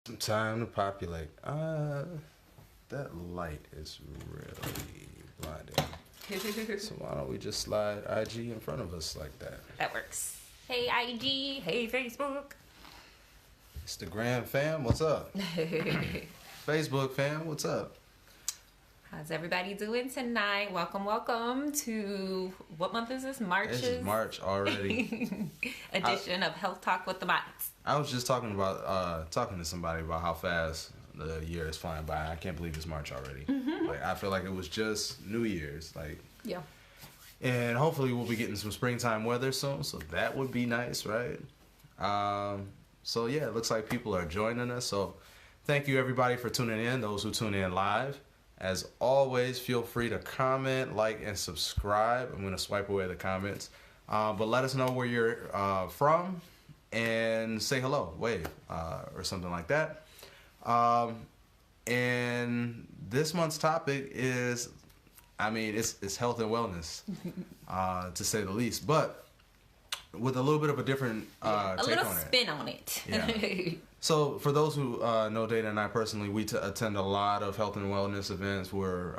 Some time to populate. That light is really blinding. So why don't we just slide IG in front of us like that? That works. Hey IG, hey Facebook. Instagram fam, what's up? Facebook fam, what's up? How's everybody doing tonight? Welcome to, what month is this? March. This is March already. Edition of Health Talk with the Motts. I was just talking to somebody about how fast the year is flying by. I can't believe it's March already. Mm-hmm. Like, I feel like it was just New Year's. Yeah. And hopefully we'll be getting some springtime weather soon, so that would be nice, right? So yeah, it looks like people are joining us. So thank you everybody for tuning in, those who tune in live. As always, feel free to comment, like, and subscribe. I'm going to swipe away the comments. But let us know where you're from and say hello, wave, or something like that. And this month's topic is, it's health and wellness, to say the least. But with a little bit of a different take on it. A little spin on it. Yeah. So for those who know Dana and I personally, we attend a lot of health and wellness events. We're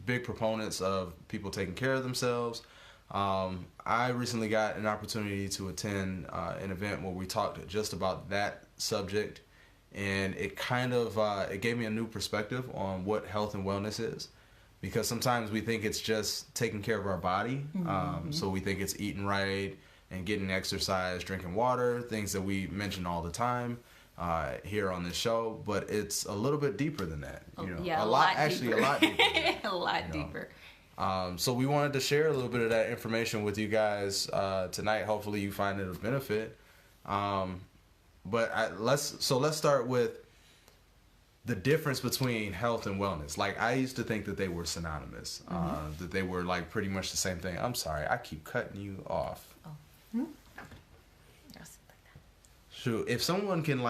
big proponents of people taking care of themselves. I recently got an opportunity to attend an event where we talked just about that subject, and it kind of it gave me a new perspective on what health and wellness is. Because sometimes we think it's just taking care of our body. Mm-hmm. So we think it's eating right and getting exercise, drinking water, things that we mention all the time here on this show. But it's a little bit deeper than that. Yeah, a lot deeper. A lot deeper. So we wanted to share a little bit of that information with you guys tonight. Hopefully you find it of benefit. Let's start with the difference between health and wellness. Like, I used to think that they were synonymous, that they were like pretty much the same thing. I'm sorry, I keep cutting you off. Oh. Mm-hmm. Shoot, if someone can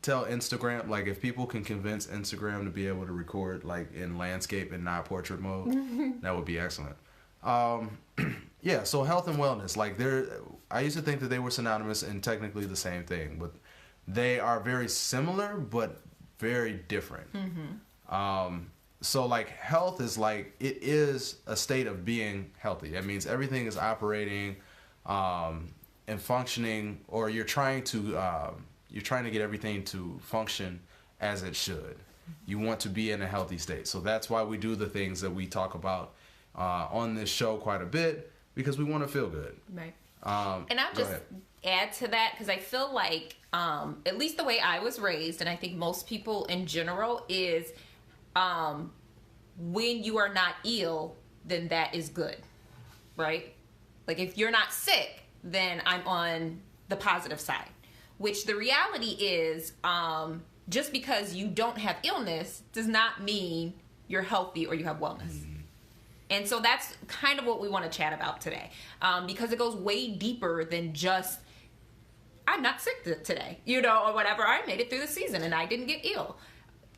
tell Instagram, if people can convince Instagram to be able to record in landscape and not portrait mode, that would be excellent. Yeah, so health and wellness, I used to think that they were synonymous and technically the same thing, but they are very similar, but very different. Mm-hmm. So health is it is a state of being healthy. That means everything is operating and functioning, or you're trying to get everything to function as it should. You want to be in a healthy state. So that's why we do the things that we talk about on this show quite a bit, because we want to feel good. Right. And I'll just add to that, because I feel like, at least the way I was raised, and I think most people in general, is when you are not ill, then that is good, right? If you're not sick, then I'm on the positive side. Which the reality is, just because you don't have illness does not mean you're healthy or you have wellness. Mm-hmm. And so that's kind of what we want to chat about today, because it goes way deeper than just, I'm not sick today, or whatever. I made it through the season and I didn't get ill.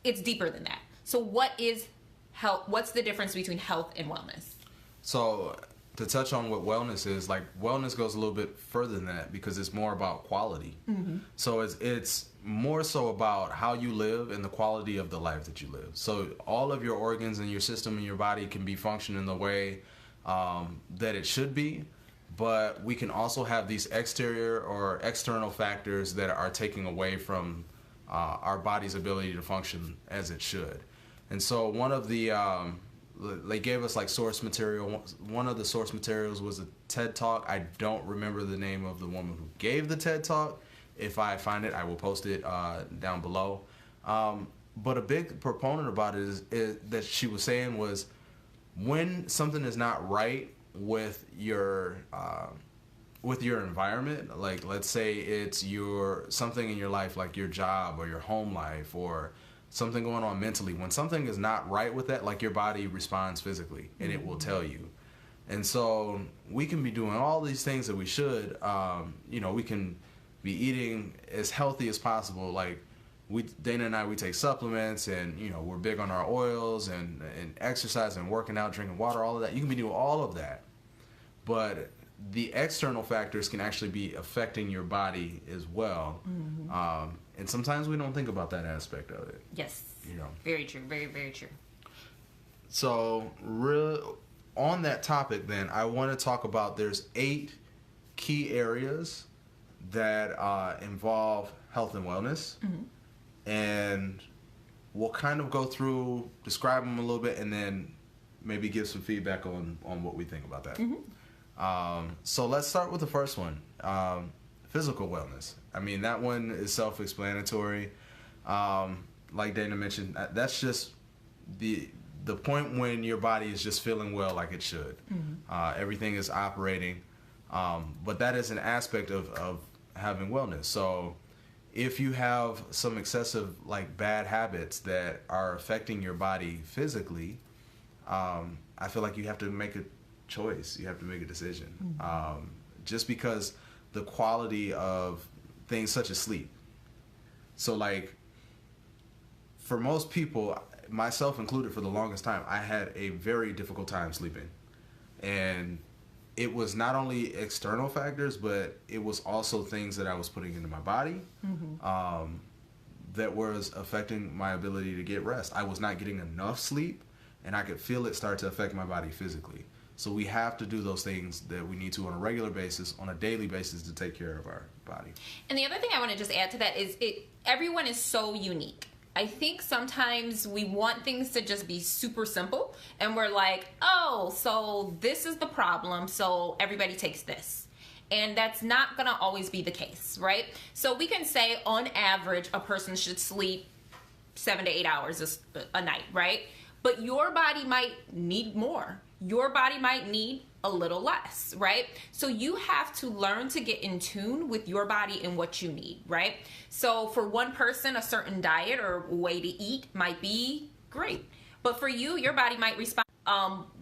It's deeper than that. So what is health? What's the difference between health and wellness? So to touch on what wellness is, wellness goes a little bit further than that, because it's more about quality. Mm-hmm. So it's more so about how you live and the quality of the life that you live. So all of your organs and your system and your body can be functioning the way that it should be, but we can also have these exterior or external factors that are taking away from our body's ability to function as it should. And so one of the they gave us source material. One of the source materials was a TED Talk. I don't remember the name of the woman who gave the TED Talk. If I find it, I will post it down below. But a big proponent about it is that she was saying was, when something is not right with your environment, let's say it's something in your life, like your job or your home life or something going on mentally. When something is not right with that, your body responds physically, and it will tell you. And so we can be doing all these things that we should. We can be eating as healthy as possible. Dana and I, we take supplements, and we're big on our oils and exercise and working out, drinking water, all of that. You can be doing all of that, but the external factors can actually be affecting your body as well. Mm-hmm. And sometimes we don't think about that aspect of it. Yes. You know. Very true. Very, very true. So, on that topic, then, I want to talk about there's 8 key areas that involve health and wellness. And we'll kind of go through, describe them a little bit, and then maybe give some feedback on what we think about that. So let's start with the first one, physical wellness. I mean, that one is self-explanatory. Like Dana mentioned, that's just the point when your body is just feeling well like it should. Everything is operating. But that is an aspect of having wellness. So if you have some excessive, like, bad habits that are affecting your body physically, I feel like you have to make a choice. You have to make a decision. Just because the quality of things such as sleep. So, like, for most people, myself included, for the longest time, I had a very difficult time sleeping. And it was not only external factors, but it was also things that I was putting into my body that was affecting my ability to get rest. I was not getting enough sleep, and I could feel it start to affect my body physically. So we have to do those things that we need to on a regular basis, on a daily basis, to take care of our body. And the other thing I want to just add to that is everyone is so unique. I think sometimes we want things to just be super simple, and we're like, oh, so this is the problem, so everybody takes this. And that's not going to always be the case, right? So we can say on average a person should sleep 7 to 8 hours a night, right? But your body might need more. Your body might need a little less, right? So you have to learn to get in tune with your body and what you need, right? So for one person, a certain diet or way to eat might be great. But for you, your body might respond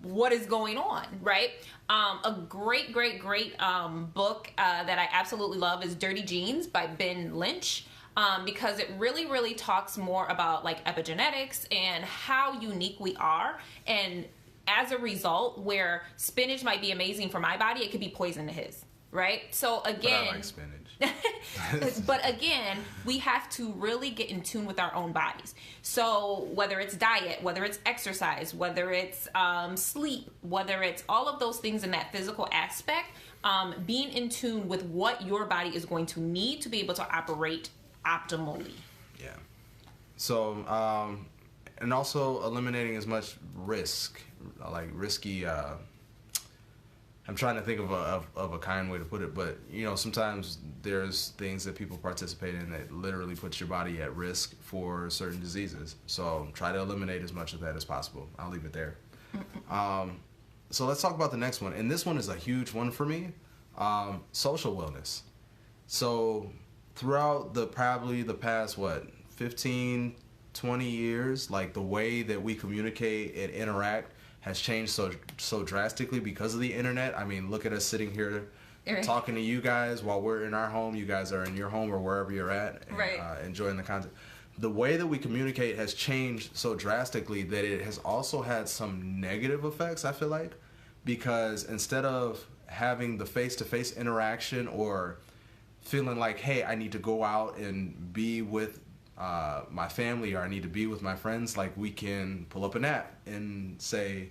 what is going on, right? A great book that I absolutely love is Dirty Genes by Ben Lynch. Because it really talks more about, like, epigenetics and how unique we are, and as a result, where spinach might be amazing for my body, it could be poison to his, right? So again, but I like spinach. But again, we have to really get in tune with our own bodies. So whether it's diet, whether it's exercise, whether it's sleep, whether it's all of those things in that physical aspect, being in tune with what your body is going to need to be able to operate optimally. Yeah. So, and also eliminating as much risk, like risky. I'm trying to think of a kind way to put it, but you know, sometimes there's things that people participate in that literally puts your body at risk for certain diseases. So try to eliminate as much of that as possible. I'll leave it there. So let's talk about the next one, and this one is a huge one for me. Social wellness. So throughout probably the past 15, 20 years, like, the way that we communicate and interact has changed so drastically because of the internet. I mean, look at us sitting here talking to you guys while we're in our home. You guys are in your home or wherever you're at, and, enjoying the content. The way that we communicate has changed so drastically that it has also had some negative effects, I feel like, because instead of having the face-to-face interaction or feeling like, hey, I need to go out and be with my family, or I need to be with my friends, like, we can pull up an app and say,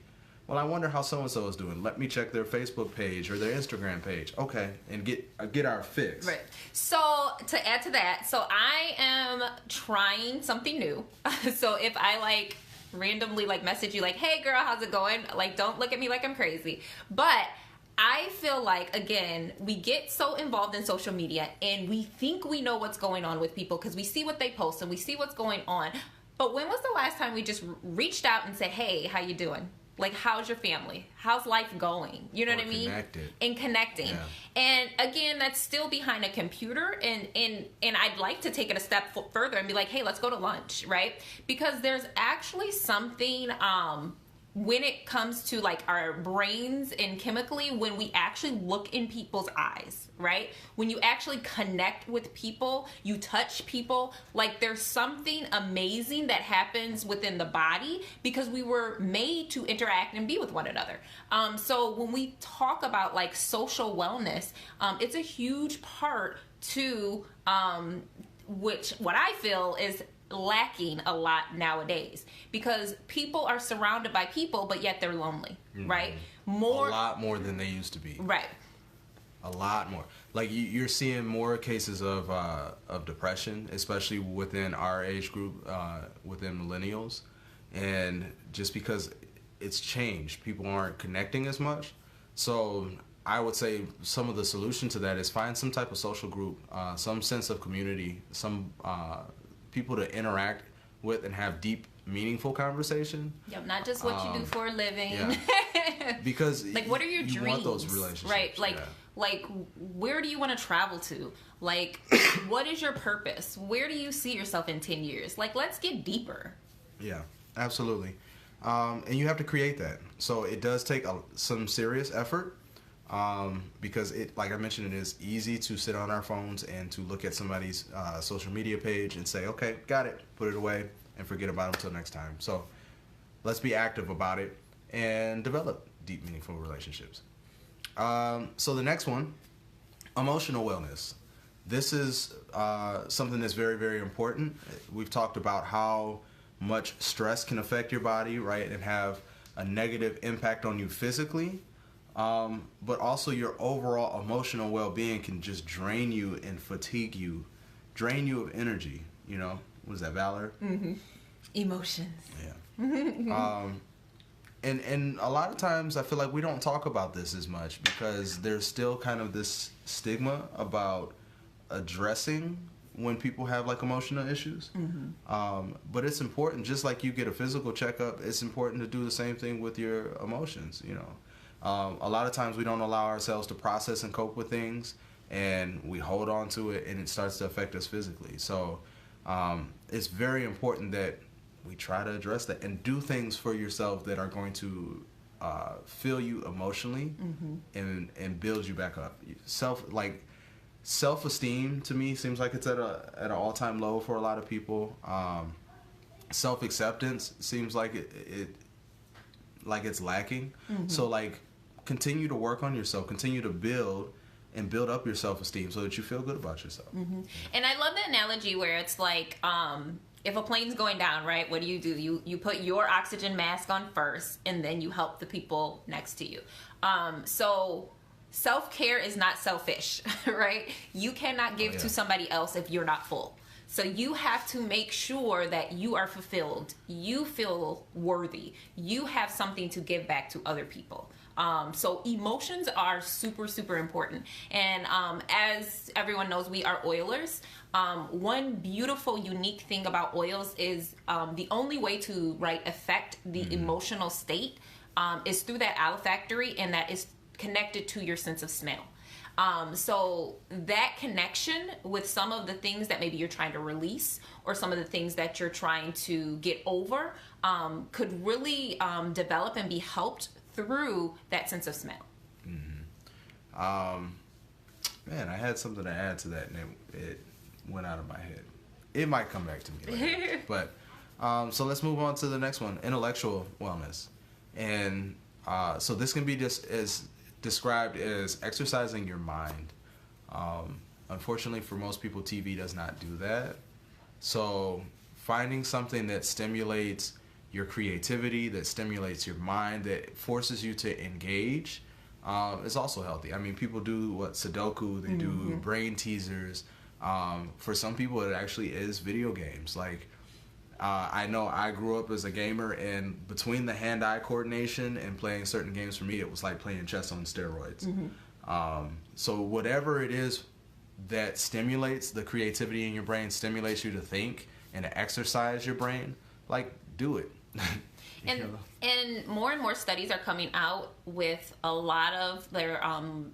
well, I wonder how so-and-so is doing. Let me check their Facebook page or their Instagram page. Okay, and get our fix. Right. So to add to that, so I am trying something new. So if I randomly message you hey girl, how's it going? Don't look at me like I'm crazy. But I feel like, again, we get so involved in social media and we think we know what's going on with people because we see what they post and we see what's going on. But when was the last time we just reached out and said, hey, how you doing? How's your family? How's life going? You know what I mean? Connected. And connecting. Yeah. And again, that's still behind a computer. And I'd like to take it a step further and be like, hey, let's go to lunch, right? Because there's actually something when it comes to our brains and chemically, when we actually look in people's eyes, right? When you actually connect with people, you touch people, there's something amazing that happens within the body because we were made to interact and be with one another. So when we talk about social wellness, it's a huge part to which what I feel is lacking a lot nowadays, because people are surrounded by people, but yet they're lonely, right? A lot more than they used to be. Right. A lot more. Like you're seeing more cases of depression, especially within our age group, within millennials, and just because it's changed, people aren't connecting as much. So I would say some of the solution to that is find some type of social group, some sense of community, some people to interact with and have deep, meaningful conversation. Yep, not just what you do for a living. Yeah. Because like, what are your dreams? You want those relationships, right? Like, where do you want to travel to? Like, what is your purpose? Where do you see yourself in 10 years? Like, let's get deeper. Yeah, absolutely. And you have to create that. So it does take some serious effort. Because it, like I mentioned, it is easy to sit on our phones and to look at somebody's social media page and say, okay, got it, put it away, and forget about it until next time. So let's be active about it and develop deep, meaningful relationships. So the next one, emotional wellness. This is something that's very, very important. We've talked about how much stress can affect your body, right, and have a negative impact on you physically. But also your overall emotional well-being can just drain you and fatigue you, drain you of energy, you know. What is that, valor? Mm-hmm. Emotions. Yeah. And a lot of times I feel like we don't talk about this as much because there's still kind of this stigma about addressing when people have like emotional issues. Mm-hmm. But it's important, just like you get a physical checkup, it's important to do the same thing with your emotions, you know. A lot of times we don't allow ourselves to process and cope with things, and we hold on to it, and it starts to affect us physically. So it's very important that we try to address that and do things for yourself that are going to fill you emotionally, mm-hmm. and build you back up. Self-esteem to me seems like it's at an all-time low for a lot of people. Self-acceptance seems like it's lacking. Mm-hmm. So like, continue to work on yourself, continue to build up your self-esteem so that you feel good about yourself. Mm-hmm. And I love the analogy where it's like, if a plane's going down, right, what do? You put your oxygen mask on first, and then you help the people next to you. So self-care is not selfish, right? You cannot give to somebody else if you're not full. So you have to make sure that you are fulfilled, you feel worthy, you have something to give back to other people. So emotions are super, super important. And as everyone knows, we are oilers. One beautiful, unique thing about oils is the only way to affect the emotional state is through that olfactory, and that is connected to your sense of smell. So that connection with some of the things that maybe you're trying to release, or some of the things that you're trying to get over, could really develop and be helped through that sense of smell. Mm-hmm. Man, I had something to add to that, and it went out of my head. It might come back to me later. But so let's move on to the next one, intellectual wellness. And so this can be just as described as exercising your mind. Unfortunately for most people, TV does not do that. So finding something that stimulates your creativity, that stimulates your mind, that forces you to engage, is also healthy. I mean, people do Sudoku, they do brain teasers. For some people, it actually is video games. Like, I know I grew up as a gamer, and between the hand-eye coordination and playing certain games, for me, it was like playing chess on steroids. So whatever it is that stimulates the creativity in your brain, stimulates you to think and to exercise your brain, like, do it. And more studies are coming out with a lot of, they're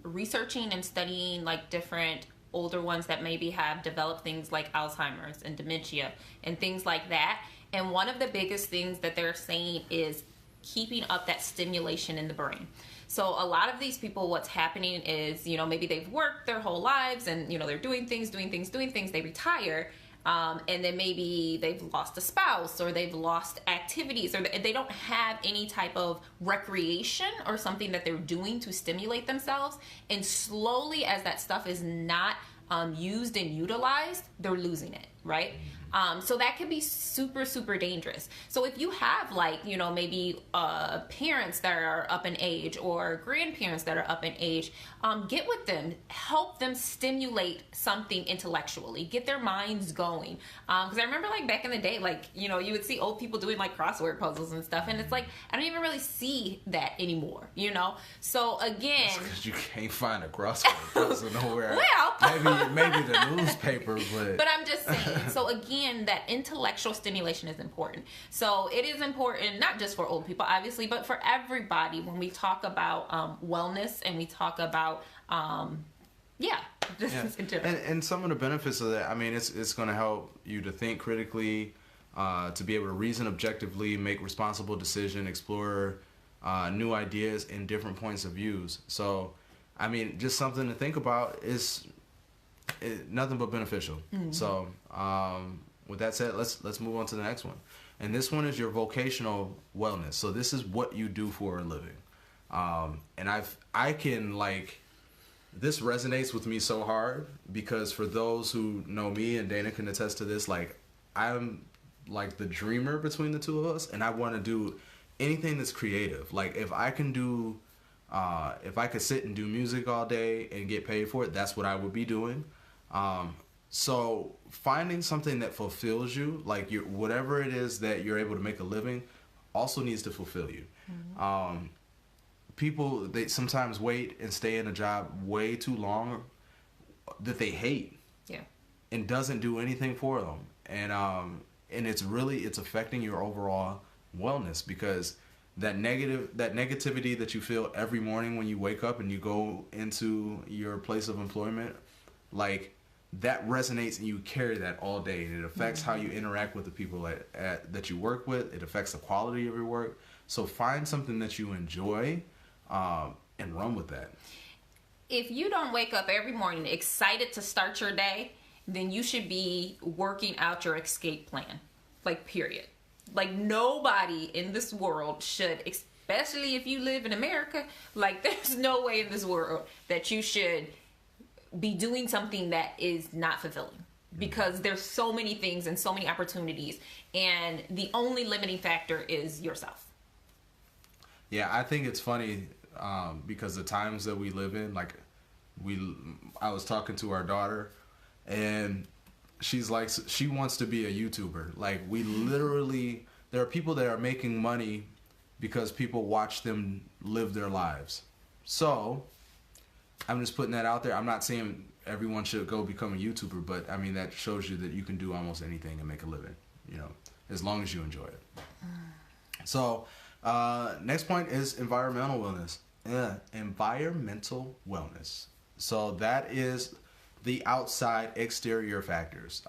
researching and studying like different older ones that maybe have developed things like Alzheimer's and dementia and things like that. And one of the biggest things that they're saying is keeping up that stimulation in the brain. So a lot of these people, what's happening is, maybe they've worked their whole lives and, they're doing things, they retire. And then maybe they've lost a spouse, or they've lost activities, or they don't have any type of recreation or something that they're doing to stimulate themselves. And slowly, as that stuff is not used and utilized, they're losing it, right? So that can be super, super dangerous. So if you have like, you know, maybe parents that are up in age or grandparents that are up in age, get with them, help them stimulate something intellectually, get their minds going. Because I remember like back in the day, like, you know, you would see old people doing like crossword puzzles and stuff. And it's like, I don't even really see that anymore, you know? So again. Because you can't find a crossword puzzle nowhere. Well. maybe the newspaper, but. But I'm just saying. So again, that intellectual stimulation is important. So it is important, not just for old people, obviously, but for everybody when we talk about wellness and we talk about, just in general. And some of the benefits of that, I mean, it's going to help you to think critically, to be able to reason objectively, make responsible decisions, explore new ideas and different points of views. So, I mean, just something to think about is nothing but beneficial. Mm-hmm. So, with that said, let's move on to the next one. And this one is your vocational wellness. So this is what you do for a living. And I can like, this resonates with me so hard because for those who know me, and Dana can attest to this, like I'm like the dreamer between the two of us, and I want to do anything that's creative. Like if I can do, if I could sit and do music all day and get paid for it, that's what I would be doing. So finding something that fulfills you, like whatever it is that you're able to make a living, also needs to fulfill you. Mm-hmm. People, they sometimes wait and stay in a job way too long that they hate, and doesn't do anything for them, and it's affecting your overall wellness because that negativity that you feel every morning when you wake up and you go into your place of employment, like. That resonates and you carry that all day, and it affects how you interact with the people that you work with. It affects the quality of your work. So find something that you enjoy and run with that. If you don't wake up every morning excited to start your day, then you should be working out your escape plan. Like, period. Like, nobody in this world should, especially if you live in America, like, there's no way in this world that you should be doing something that is not fulfilling, because there's so many things and so many opportunities, and the only limiting factor is yourself. Yeah, I think it's funny because the times that we live in, like I was talking to our daughter, and she's like, she wants to be a YouTuber. Like we literally, there are people that are making money because people watch them live their lives. So I'm just putting that out there. I'm not saying everyone should go become a YouTuber, but I mean, that shows you that you can do almost anything and make a living, you know, as long as you enjoy it. So, next point is environmental wellness. Environmental wellness. So that is the outside exterior factors.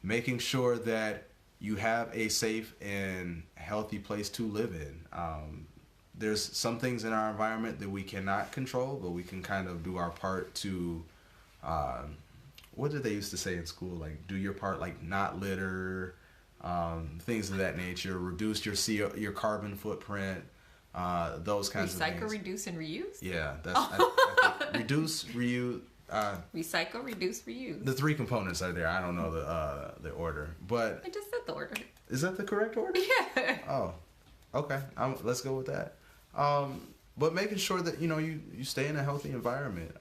Making sure that you have a safe and healthy place to live in. There's some things in our environment that we cannot control, but we can kind of do our part to, what did they used to say in school? Like, do your part, like not litter, things of that nature, reduce your carbon footprint, those kinds of things. Recycle, reduce, and reuse? Yeah, that's, I think reduce, reuse. Recycle, reduce, reuse. The three components are there. I don't know the order, but I just said the order. Is that the correct order? Yeah. Oh, okay. Let's go with that. But making sure that, you know, you stay in a healthy environment.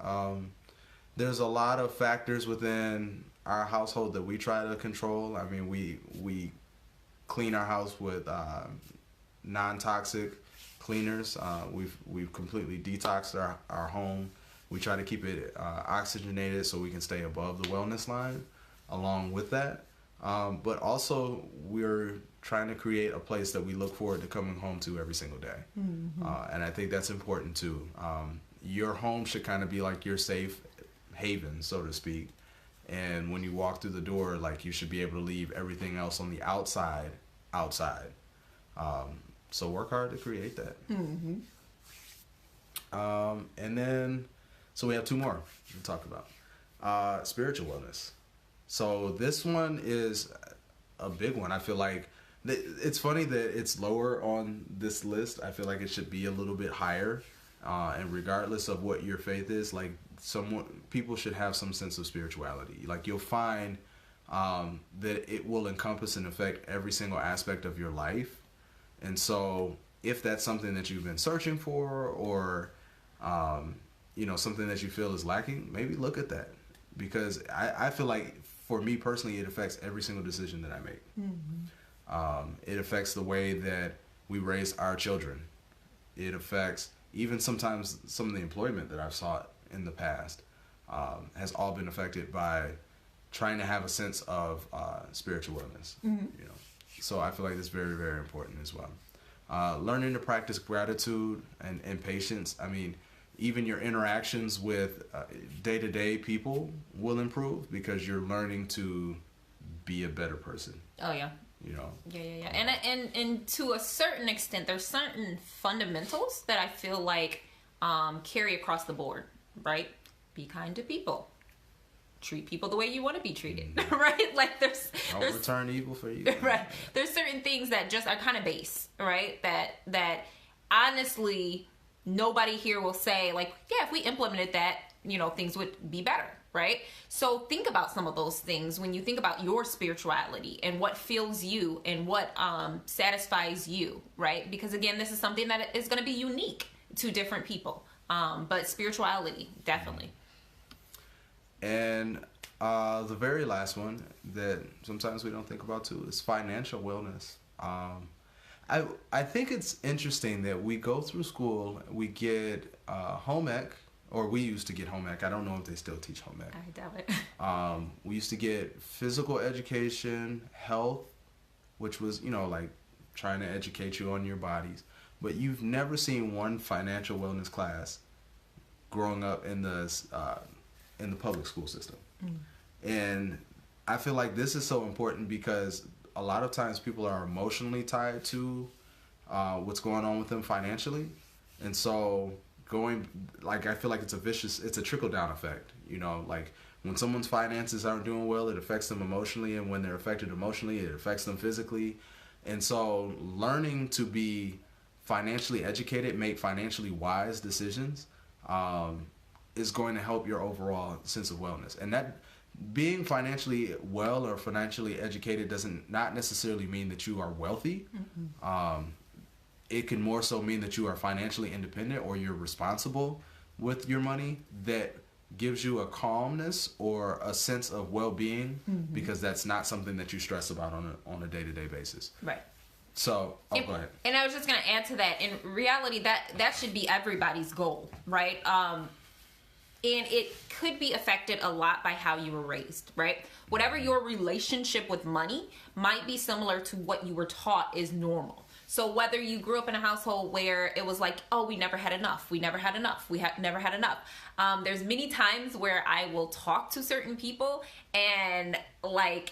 There's a lot of factors within our household that we try to control. I mean, we clean our house with non-toxic cleaners. We've completely detoxed our home. We try to keep it oxygenated so we can stay above the wellness line along with that. But also we're trying to create a place that we look forward to coming home to every single day. Mm-hmm. And I think that's important too. Your home should kind of be like your safe haven, so to speak. And when you walk through the door, like, you should be able to leave everything else on the outside. So work hard to create that. Mm-hmm. And then, so we have two more to talk about. Spiritual wellness. So this one is a big one. I feel like it's funny that it's lower on this list. I feel like it should be a little bit higher. And regardless of what your faith is, like, people should have some sense of spirituality. Like you'll find that it will encompass and affect every single aspect of your life. And so if that's something that you've been searching for, or something that you feel is lacking, maybe look at that, because I feel like for me personally, it affects every single decision that I make. It affects the way that we raise our children. It affects even sometimes some of the employment that I've sought in the past, has all been affected by trying to have a sense of spiritual wellness. So I feel like that's very, very important as well. Learning to practice gratitude and patience. I mean, even your interactions with day-to-day people will improve because you're learning to be a better person. Oh, yeah. Yeah. And to a certain extent, there's certain fundamentals that I feel like carry across the board, right? Be kind to people. Treat people the way you want to be treated, right? Like there's return evil for you, right? There's certain things that just are kind of base, right? That honestly nobody here will say like, yeah, if we implemented that, things would be better, right? So think about some of those things when you think about your spirituality and what fills you and what satisfies you, right? Because again, this is something that is going to be unique to different people, but spirituality definitely. And the very last one that sometimes we don't think about too is financial wellness. I think it's interesting that we go through school, we get home ec, or we used to get home ec. I don't know if they still teach home ec. I doubt it. We used to get physical education, health, which was, like trying to educate you on your bodies. But you've never seen one financial wellness class growing up in the public school system. And I feel like this is so important because a lot of times people are emotionally tied to what's going on with them financially. And so I feel like it's a trickle down effect, like when someone's finances aren't doing well, it affects them emotionally. And when they're affected emotionally, it affects them physically. And so learning to be financially educated, make financially wise decisions, is going to help your overall sense of wellness. And that being financially well or financially educated doesn't not necessarily mean that you are wealthy. It can more so mean that you are financially independent or you're responsible with your money, that gives you a calmness or a sense of well-being, because that's not something that you stress about on a day-to-day basis. Right. So, go ahead. And I was just going to add to that. In reality, that should be everybody's goal, right? And it could be affected a lot by how you were raised, right? Whatever your relationship with money might be similar to what you were taught is normal. So whether you grew up in a household where it was like, oh, we never had enough. We never had enough. Never had enough. There's many times where I will talk to certain people and like,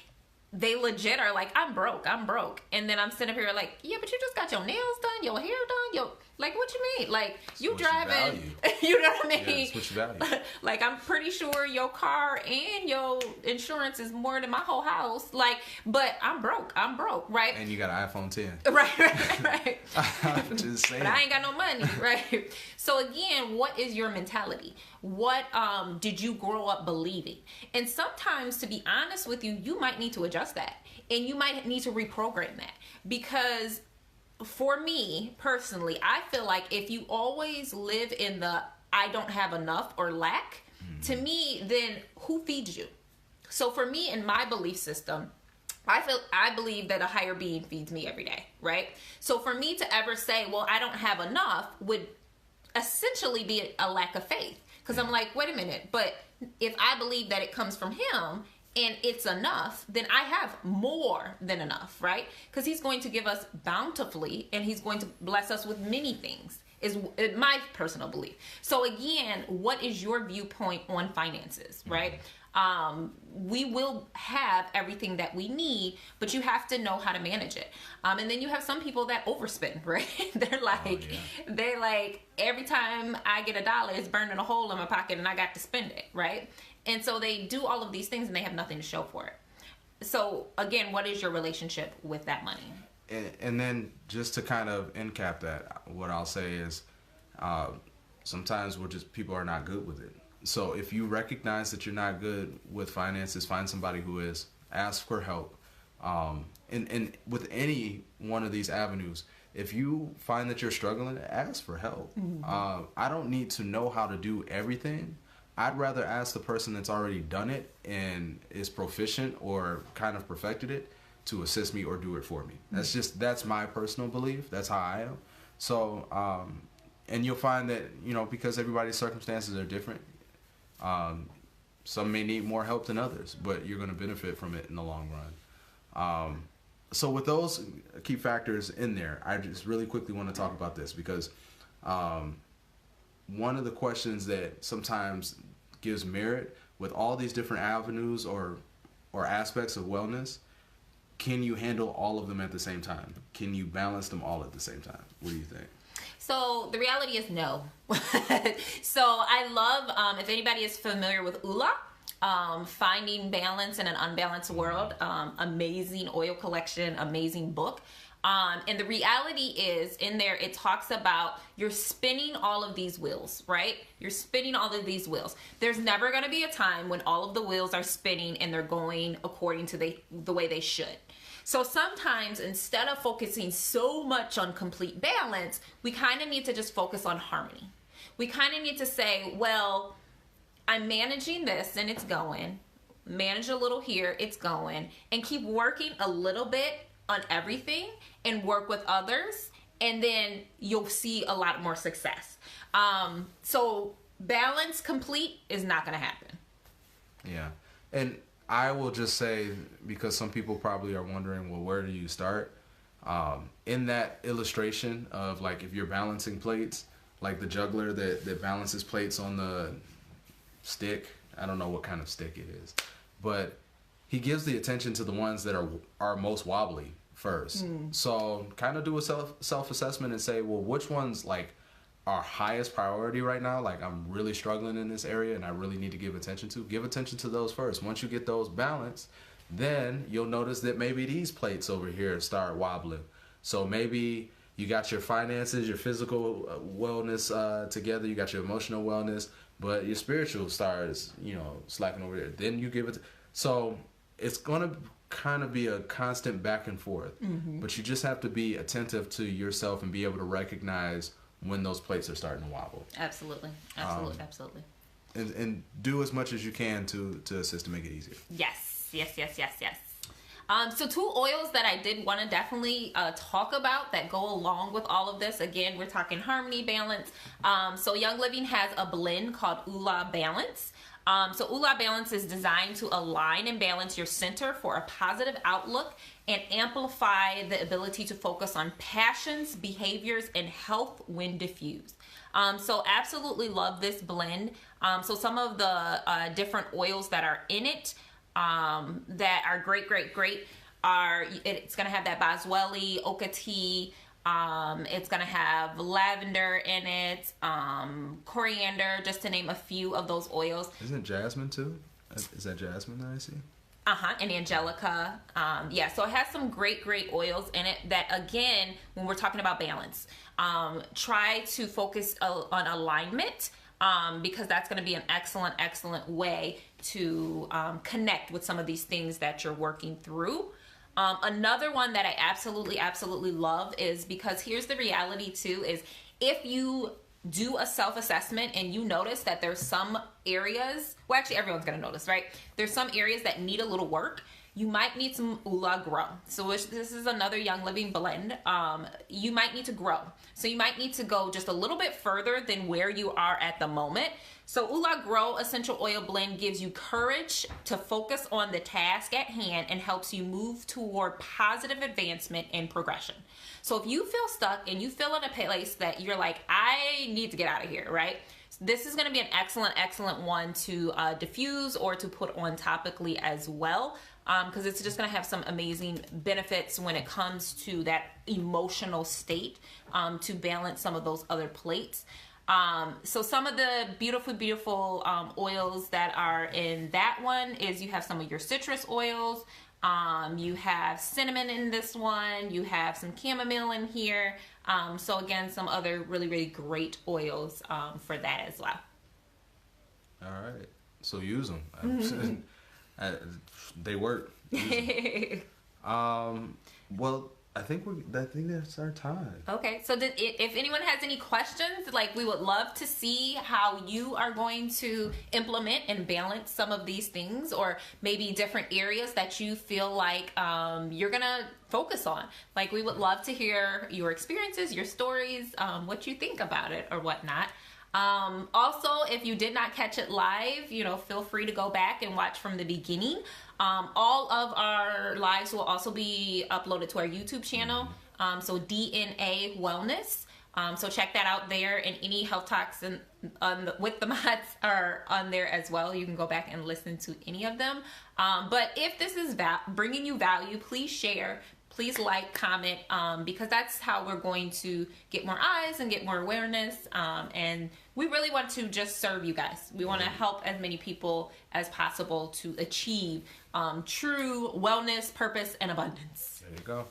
they legit are like, I'm broke. And then I'm sitting up here like, yeah, but you just got your nails done, your hair done, like, what you mean? Like, you driving, you know what I mean? Yeah, that's what you value. Like, I'm pretty sure your car and your insurance is more than my whole house. Like, but I'm broke, right? And you got an iPhone 10. Right. I'm just saying. But I ain't got no money, right? So again, what is your mentality? What did you grow up believing? And sometimes, to be honest with you, you might need to adjust that. And you might need to reprogram that. Because for me, personally, I feel like if you always live in the I don't have enough or lack, to me, then who feeds you? So for me, in my belief system, I believe that a higher being feeds me every day, right? So for me to ever say, well, I don't have enough would essentially be a lack of faith. Because I'm like, wait a minute, but if I believe that it comes from him and it's enough, then I have more than enough, right? Because he's going to give us bountifully and he's going to bless us with many things, is my personal belief. So again, what is your viewpoint on finances, right? We will have everything that we need, but you have to know how to manage it. And then you have some people that overspend, right? They're like, every time I get $1, it's burning a hole in my pocket and I got to spend it, right? And so they do all of these things and they have nothing to show for it. So again, what is your relationship with that money? And then just to kind of end cap that, what I'll say is sometimes people are not good with it. So if you recognize that you're not good with finances, find somebody who is. Ask for help. And with any one of these avenues, if you find that you're struggling, ask for help. I don't need to know how to do everything. I'd rather ask the person that's already done it and is proficient or kind of perfected it to assist me or do it for me. That's my personal belief. That's how I am. So, and you'll find that, you know, because everybody's circumstances are different, some may need more help than others, but you're going to benefit from it in the long run. So with those key factors in there, I just really quickly want to talk about this because one of the questions that sometimes gives merit with all these different avenues or aspects of wellness, can you handle all of them at the same time? Can you balance them all at the same time? What do you think? So the reality is no. So I love, if anybody is familiar with ULA, Finding Balance in an Unbalanced World, amazing oil collection, amazing book. And the reality is in there, it talks about you're spinning all of these wheels, right? You're spinning all of these wheels. There's never going to be a time when all of the wheels are spinning and they're going according to the way they should. So sometimes instead of focusing so much on complete balance, we kind of need to just focus on harmony. We kind of need to say, well, I'm managing this and it's going. Manage a little here, it's going. And keep working a little bit on everything and work with others, and then you'll see a lot more success. So balance complete is not going to happen. Yeah. And I will just say, because some people probably are wondering, well, where do you start? In that illustration of, like, if you're balancing plates, like the juggler that balances plates on the stick, I don't know what kind of stick it is, but he gives the attention to the ones that are most wobbly first. So kind of do a self-assessment and say, well, which ones, like, are highest priority right now? Like, I'm really struggling in this area and I really need to give attention to. Give attention to those first. Once you get those balanced, then you'll notice that maybe these plates over here start wobbling. So maybe you got your finances, your physical wellness together, you got your emotional wellness, but your spiritual starts, you know, slacking over there. Then you give it. So it's going to kind of be a constant back and forth, but you just have to be attentive to yourself and be able to recognize when those plates are starting to wobble. Absolutely. Absolutely. And do as much as you can to assist to make it easier. Yes. So 2 oils that I did want to definitely talk about that go along with all of this. Again, we're talking harmony, balance. So Young Living has a blend called ULA Balance. So ULA Balance is designed to align and balance your center for a positive outlook and amplify the ability to focus on passions, behaviors, and health when diffused. So absolutely love this blend. So some of the different oils that are in it that are great are, it's going to have that boswellia, oka tea, it's going to have lavender in it, coriander, just to name a few of those oils. Isn't it jasmine too? Is that jasmine that I see? And angelica. Yeah, so it has some great oils in it that, again, when we're talking about balance, try to focus on alignment, because that's going to be an excellent way to connect with some of these things that you're working through. Another one that I absolutely love is, because here's the reality too, is if you do a self-assessment and you notice that there's some areas, well, actually everyone's going to notice, right? There's some areas that need a little work. You might need some ULA Grow. So this is another Young Living blend. You might need to grow. So you might need to go just a little bit further than where you are at the moment. So ULA Grow Essential Oil Blend gives you courage to focus on the task at hand and helps you move toward positive advancement and progression. So if you feel stuck and you feel in a place that you're like, I need to get out of here, right? This is going to be an excellent one to diffuse or to put on topically as well, because it's just going to have some amazing benefits when it comes to that emotional state, to balance some of those other plates. So some of the beautiful oils that are in that one is, you have some of your citrus oils, you have cinnamon in this one, you have some chamomile in here. So again, some other really great oils for that as well. All right. So use them. They work. Well, I think that's our time. Okay, so if anyone has any questions, like, we would love to see how you are going to implement and balance some of these things, or maybe different areas that you feel like you're gonna focus on. Like, we would love to hear your experiences, your stories, what you think about it or whatnot. Also, if you did not catch it live, feel free to go back and watch from the beginning. All of our lives will also be uploaded to our YouTube channel. So DNA Wellness. So check that out there, and any health talks with the Motts are on there as well. You can go back and listen to any of them. But if this is bringing you value, please share. Please like, comment, because that's how we're going to get more eyes and get more awareness. And we really want to just serve you guys. We want to help as many people as possible to achieve true wellness, purpose, and abundance. There you go.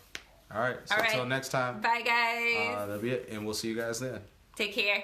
All right. So until next time. Bye, guys. That'll be it. And we'll see you guys then. Take care.